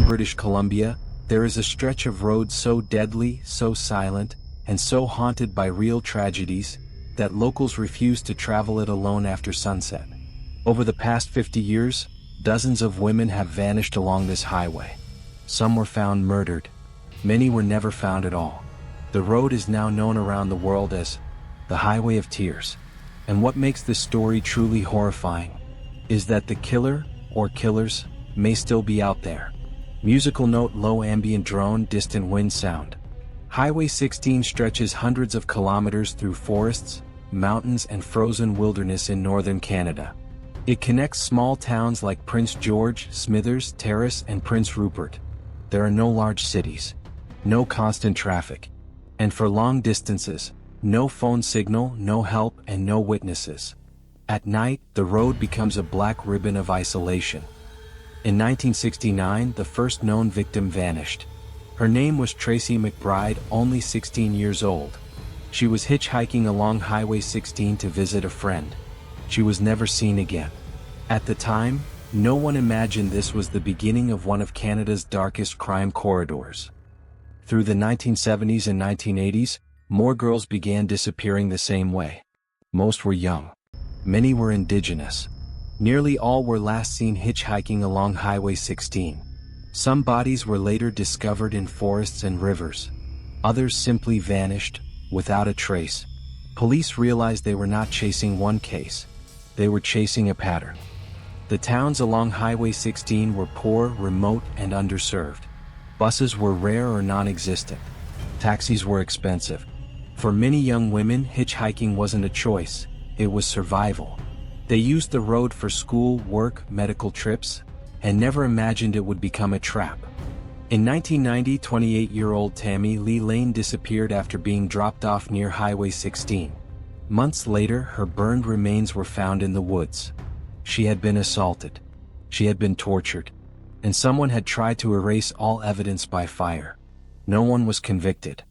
British Columbia, there is a stretch of road so deadly, so silent, and so haunted by real tragedies, that locals refuse to travel it alone after sunset. Over the past 50 years, dozens of women have vanished along this highway. Some were found murdered. Many were never found at all. The road is now known around the world as the Highway of Tears. And what makes this story truly horrifying is that the killer, or killers, may still be out there. Musical note: low ambient drone, distant wind sound. Highway 16 stretches hundreds of kilometers through forests, mountains and frozen wilderness in northern Canada. It connects small towns like Prince George, Smithers, Terrace and Prince Rupert. There are no large cities, no constant traffic, and for long distances, no phone signal, no help and no witnesses. At night, the road becomes a black ribbon of isolation. In 1969, the first known victim vanished. Her name was Tracy McBride, only 16 years old. She was hitchhiking along Highway 16 to visit a friend. She was never seen again. At the time, no one imagined this was the beginning of one of Canada's darkest crime corridors. Through the 1970s and 1980s, more girls began disappearing the same way. Most were young. Many were Indigenous. Nearly all were last seen hitchhiking along Highway 16. Some bodies were later discovered in forests and rivers. Others simply vanished, without a trace. Police realized they were not chasing one case. They were chasing a pattern. The towns along Highway 16 were poor, remote, and underserved. Buses were rare or non-existent. Taxis were expensive. For many young women, hitchhiking wasn't a choice, it was survival. They used the road for school, work, medical trips, and never imagined it would become a trap. In 1990, 28-year-old Tammy Lee Lane disappeared after being dropped off near Highway 16. Months later, her burned remains were found in the woods. She had been assaulted. She had been tortured. And someone had tried to erase all evidence by fire. No one was convicted.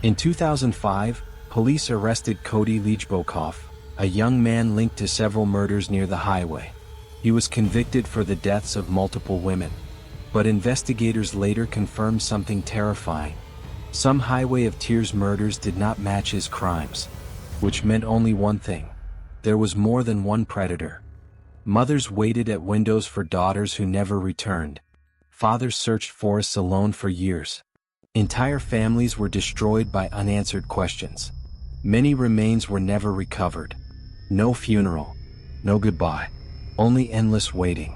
In 2005, police arrested Cody Leijbokoff, a young man linked to several murders near the highway. He was convicted for the deaths of multiple women. But investigators later confirmed something terrifying. Some Highway of Tears murders did not match his crimes. Which meant only one thing. There was more than one predator. Mothers waited at windows for daughters who never returned. Fathers searched forests alone for years. Entire families were destroyed by unanswered questions. Many remains were never recovered. No funeral. No goodbye. Only endless waiting.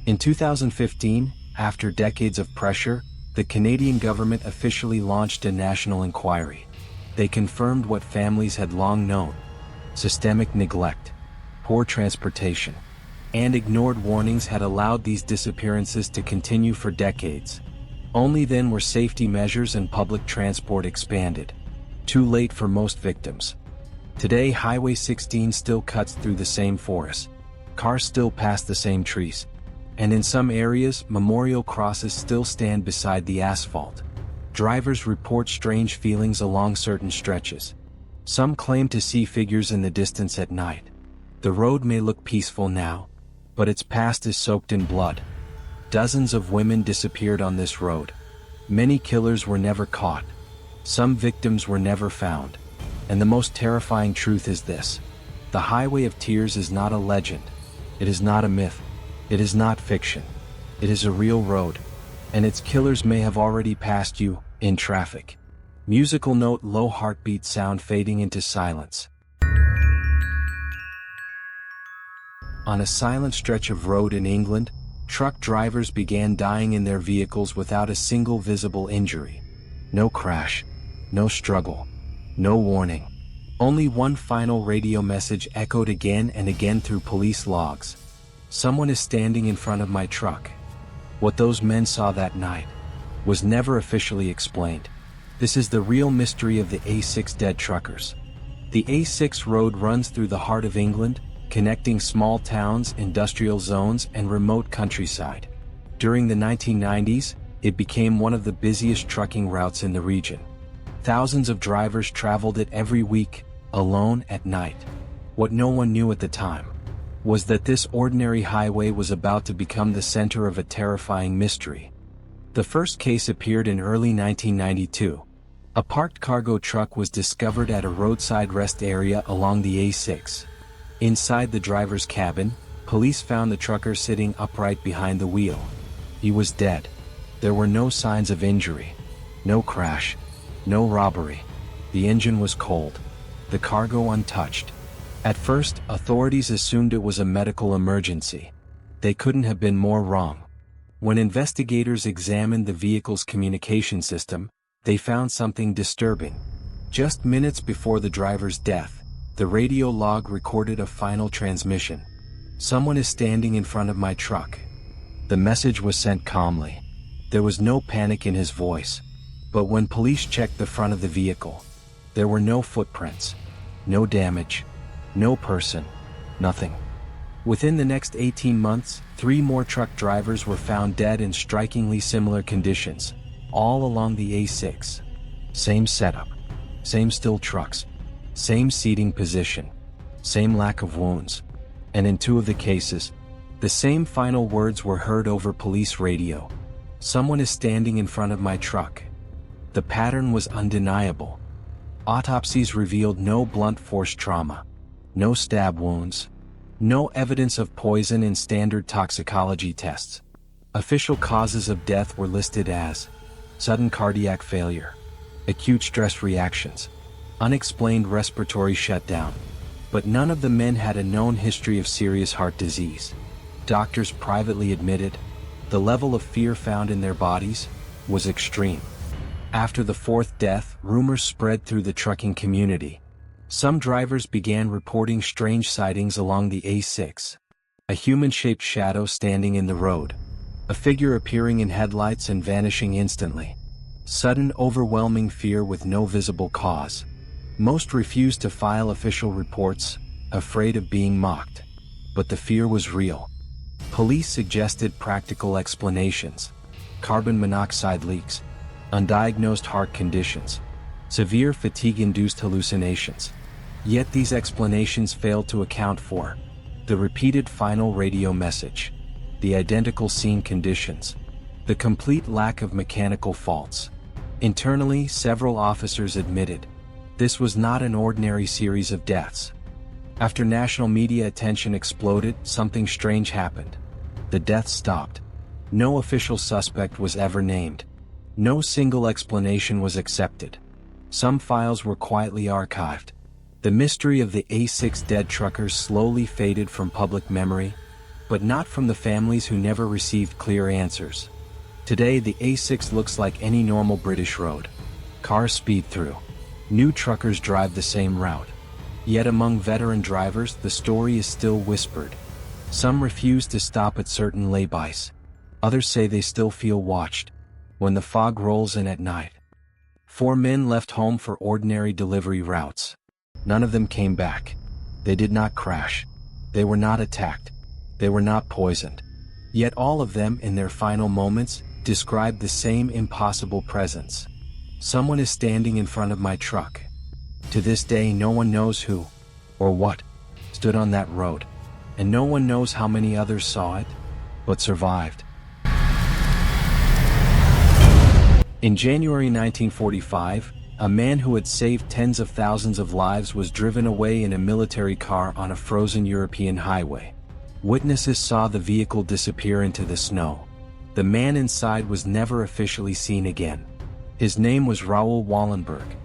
In 2015, after decades of pressure, the Canadian government officially launched a national inquiry. They confirmed what families had long known: systemic neglect, poor transportation, and ignored warnings had allowed these disappearances to continue for decades. Only then were safety measures and public transport expanded. Too late for most victims. Today, Highway 16 still cuts through the same forests. Cars still pass the same trees. And in some areas, memorial crosses still stand beside the asphalt. Drivers report strange feelings along certain stretches. Some claim to see figures in the distance at night. The road may look peaceful now, but its past is soaked in blood. Dozens of women disappeared on this road. Many killers were never caught. Some victims were never found. And the most terrifying truth is this: the Highway of Tears is not a legend. It is not a myth. It is not fiction. It is a real road. And its killers may have already passed you, in traffic. Musical note: low heartbeat sound fading into silence. On a silent stretch of road in England, truck drivers began dying in their vehicles without a single visible injury. No crash. No struggle. No warning. Only one final radio message echoed again and again through police logs. Someone is standing in front of my truck. What those men saw that night was never officially explained. This is the real mystery of the A6 dead truckers. The A6 road runs through the heart of England, connecting small towns, industrial zones, and remote countryside. During the 1990s, it became one of the busiest trucking routes in the region. Thousands of drivers traveled it every week, alone at night. What no one knew at the time was that this ordinary highway was about to become the center of a terrifying mystery. The first case appeared in early 1992. A parked cargo truck was discovered at a roadside rest area along the A6. Inside the driver's cabin, police found the trucker sitting upright behind the wheel. He was dead. There were no signs of injury. No crash. No robbery. The engine was cold. The cargo untouched. At first, authorities assumed it was a medical emergency. They couldn't have been more wrong. When investigators examined the vehicle's communication system, they found something disturbing. Just minutes before the driver's death, the radio log recorded a final transmission. "Someone is standing in front of my truck." The message was sent calmly. There was no panic in his voice. But when police checked the front of the vehicle, there were no footprints, no damage, no person, nothing. Within the next 18 months, 3 more truck drivers were found dead in strikingly similar conditions, all along the A6. Same setup, same still trucks, same seating position, same lack of wounds. And in 2 of the cases, the same final words were heard over police radio. "Someone is standing in front of my truck." The pattern was undeniable. Autopsies revealed no blunt force trauma, no stab wounds, no evidence of poison in standard toxicology tests. Official causes of death were listed as sudden cardiac failure, acute stress reactions, unexplained respiratory shutdown. But none of the men had a known history of serious heart disease. Doctors privately admitted the level of fear found in their bodies was extreme. After the 4th death, rumors spread through the trucking community. Some drivers began reporting strange sightings along the A6. A human-shaped shadow standing in the road. A figure appearing in headlights and vanishing instantly. Sudden, overwhelming fear with no visible cause. Most refused to file official reports, afraid of being mocked. But the fear was real. Police suggested practical explanations. Carbon monoxide leaks, undiagnosed heart conditions, severe fatigue-induced hallucinations. Yet these explanations failed to account for the repeated final radio message, the identical scene conditions, the complete lack of mechanical faults. Internally, several officers admitted this was not an ordinary series of deaths. After national media attention exploded, something strange happened. The death stopped. No official suspect was ever named. No single explanation was accepted. Some files were quietly archived. The mystery of the A6 dead truckers slowly faded from public memory, but not from the families who never received clear answers. Today, the A6 looks like any normal British road. Cars speed through. New truckers drive the same route. Yet among veteran drivers, the story is still whispered. Some refuse to stop at certain laybys. Others say they still feel watched when the fog rolls in at night. 4 men left home for ordinary delivery routes. None of them came back. They did not crash. They were not attacked. They were not poisoned. Yet all of them, in their final moments, described the same impossible presence. "Someone is standing in front of my truck." To this day, no one knows who or what stood on that road, and no one knows how many others saw it, but survived. In January 1945, a man who had saved tens of thousands of lives was driven away in a military car on a frozen European highway. Witnesses saw the vehicle disappear into the snow. The man inside was never officially seen again. His name was Raoul Wallenberg,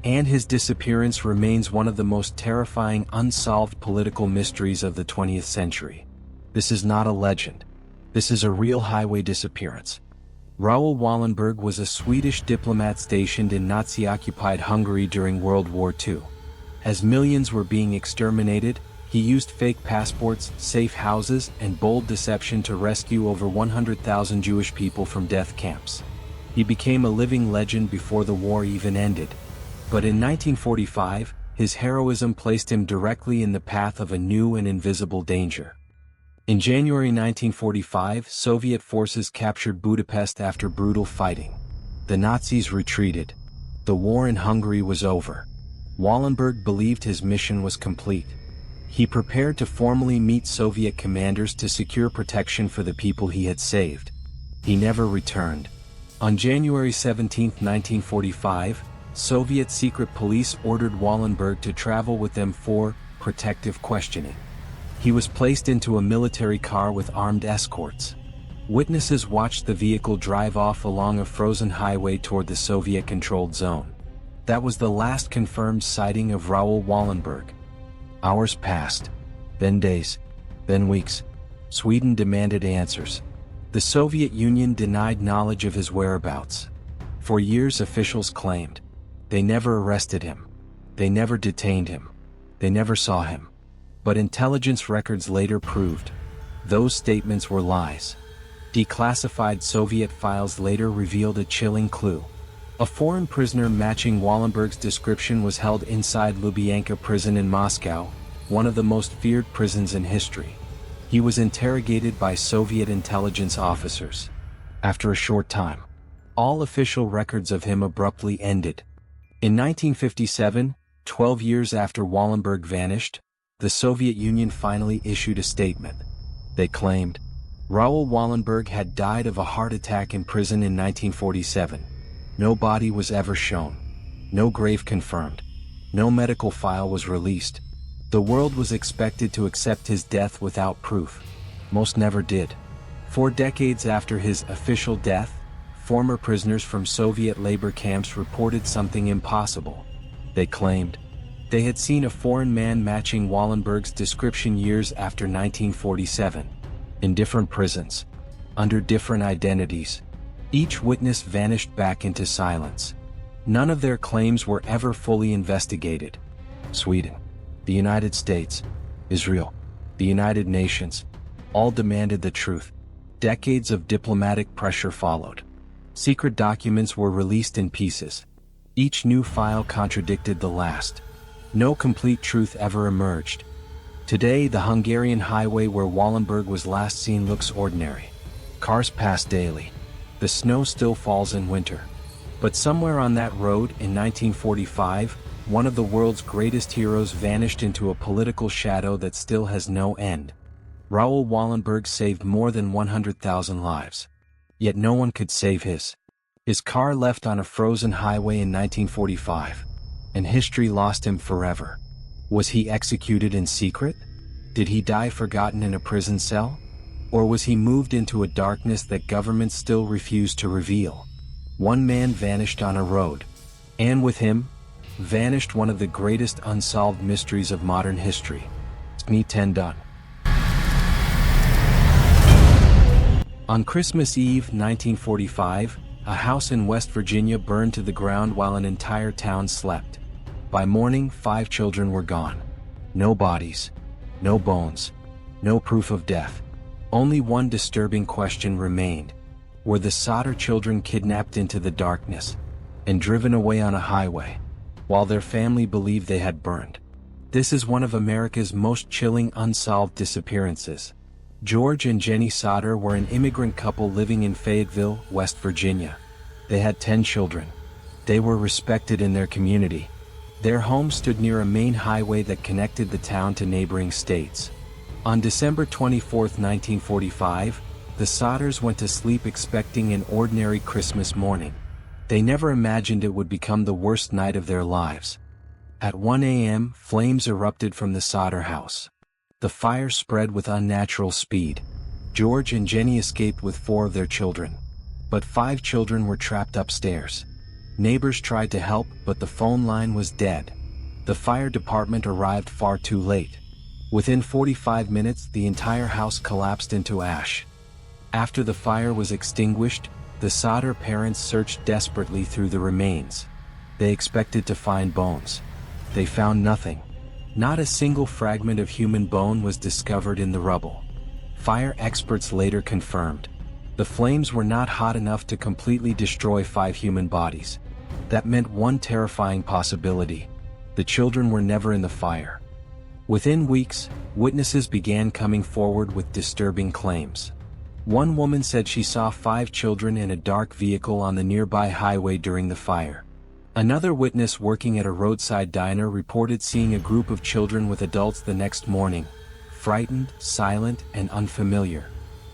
and his disappearance remains one of the most terrifying unsolved political mysteries of the 20th century. This is not a legend. This is a real highway disappearance. Raoul Wallenberg was a Swedish diplomat stationed in Nazi-occupied Hungary during World War II. As millions were being exterminated, he used fake passports, safe houses, and bold deception to rescue over 100,000 Jewish people from death camps. He became a living legend before the war even ended. But in 1945, his heroism placed him directly in the path of a new and invisible danger. In January 1945, Soviet forces captured Budapest after brutal fighting. The Nazis retreated. The war in Hungary was over. Wallenberg believed his mission was complete. He prepared to formally meet Soviet commanders to secure protection for the people he had saved. He never returned. On January 17, 1945, Soviet secret police ordered Wallenberg to travel with them for protective questioning. He was placed into a military car with armed escorts. Witnesses watched the vehicle drive off along a frozen highway toward the Soviet-controlled zone. That was the last confirmed sighting of Raoul Wallenberg. Hours passed, then days, then weeks. Sweden demanded answers. The Soviet Union denied knowledge of his whereabouts. For years, officials claimed they never arrested him. They never detained him. They never saw him. But intelligence records later proved those statements were lies. Declassified Soviet files later revealed a chilling clue. A foreign prisoner matching Wallenberg's description was held inside Lubyanka prison in Moscow, one of the most feared prisons in history. He was interrogated by Soviet intelligence officers. After a short time, all official records of him abruptly ended. In 1957, 12 years after Wallenberg vanished, the Soviet Union finally issued a statement. They claimed Raoul Wallenberg had died of a heart attack in prison in 1947. No body was ever shown. No grave confirmed. No medical file was released. The world was expected to accept his death without proof. Most never did. 4 decades after his official death, former prisoners from Soviet labor camps reported something impossible. They claimed they had seen a foreign man matching Wallenberg's description years after 1947. In different prisons. Under different identities. Each witness vanished back into silence. None of their claims were ever fully investigated. Sweden, the United States, Israel, the United Nations, all demanded the truth. Decades of diplomatic pressure followed. Secret documents were released in pieces. Each new file contradicted the last. No complete truth ever emerged. Today, the Hungarian highway where Wallenberg was last seen looks ordinary. Cars pass daily. The snow still falls in winter. But somewhere on that road in 1945, one of the world's greatest heroes vanished into a political shadow that still has no end. Raoul Wallenberg saved more than 100,000 lives. Yet no one could save his. His car left on a frozen highway in 1945. And history lost him forever. Was he executed in secret? Did he die forgotten in a prison cell? Or was he moved into a darkness that governments still refuse to reveal? One man vanished on a road. And with him, vanished one of the greatest unsolved mysteries of modern history. Done. On Christmas Eve 1945, a house in West Virginia burned to the ground while an entire town slept. By morning, 5 children were gone. No bodies. No bones. No proof of death. Only one disturbing question remained. Were the Sodder children kidnapped into the darkness and driven away on a highway, while their family believed they had burned? This is one of America's most chilling unsolved disappearances. George and Jenny Sodder were an immigrant couple living in Fayetteville, West Virginia. They had 10 children. They were respected in their community. Their home stood near a main highway that connected the town to neighboring states. On December 24, 1945, the Sodders went to sleep expecting an ordinary Christmas morning. They never imagined it would become the worst night of their lives. At 1 a.m., flames erupted from the Sodder house. The fire spread with unnatural speed. George and Jenny escaped with 4 of their children. But 5 children were trapped upstairs. Neighbors tried to help, but the phone line was dead. The fire department arrived far too late. Within 45 minutes, the entire house collapsed into ash. After the fire was extinguished, the Sodder parents searched desperately through the remains. They expected to find bones. They found nothing. Not a single fragment of human bone was discovered in the rubble. Fire experts later confirmed the flames were not hot enough to completely destroy 5 human bodies. That meant one terrifying possibility: the children were never in the fire. Within weeks, witnesses began coming forward with disturbing claims. One woman said she saw 5 children in a dark vehicle on the nearby highway during the fire. Another witness working at a roadside diner reported seeing a group of children with adults the next morning, frightened, silent, and unfamiliar.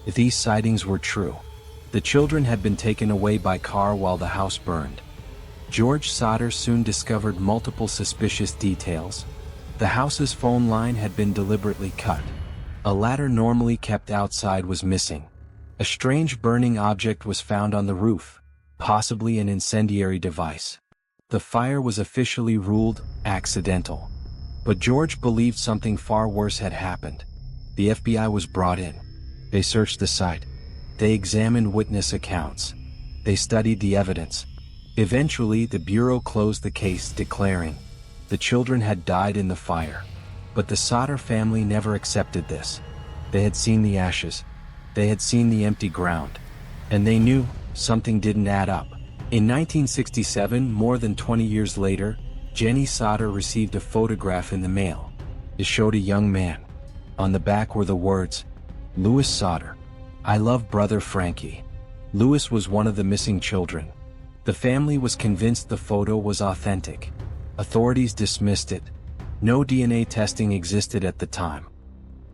If these sightings were true, The children had been taken away by car while the house burned. George Sauter soon discovered multiple suspicious details. The house's phone line had been deliberately cut. A ladder normally kept outside was missing. A strange burning object was found on the roof, possibly an incendiary device. The fire was officially ruled accidental. But George believed something far worse had happened. The FBI was brought in. They searched the site. They examined witness accounts. They studied the evidence. Eventually, the Bureau closed the case, declaring the children had died in the fire. But the Sauter family never accepted this. They had seen the ashes. They had seen the empty ground. And they knew something didn't add up. In 1967, more than 20 years later, Jenny Sauter received a photograph in the mail. It showed a young man. On the back were the words, "Louis Sauter. I love brother Frankie." Louis was one of the missing children. The family was convinced the photo was authentic. Authorities dismissed it. No DNA testing existed at the time.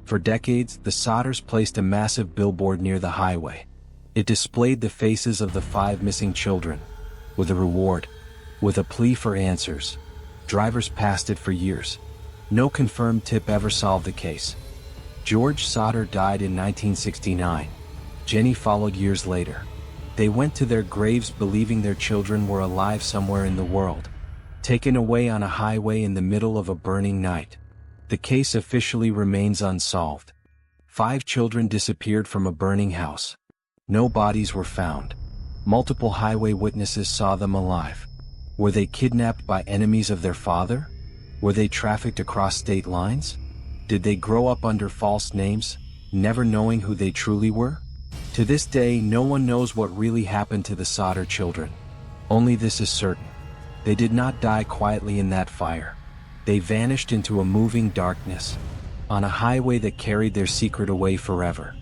For decades, the Sauters placed a massive billboard near the highway. It displayed the faces of the 5 missing children, with a reward, with a plea for answers. Drivers passed it for years. No confirmed tip ever solved the case. George Sauter died in 1969. Jenny followed years later. They went to their graves believing their children were alive somewhere in the world, taken away on a highway in the middle of a burning night. The case officially remains unsolved. 5 children disappeared from a burning house. No bodies were found. Multiple highway witnesses saw them alive. Were they kidnapped by enemies of their father? Were they trafficked across state lines? Did they grow up under false names, never knowing who they truly were? To this day, no one knows what really happened to the Sauter children. Only this is certain. They did not die quietly in that fire. They vanished into a moving darkness, on a highway that carried their secret away forever.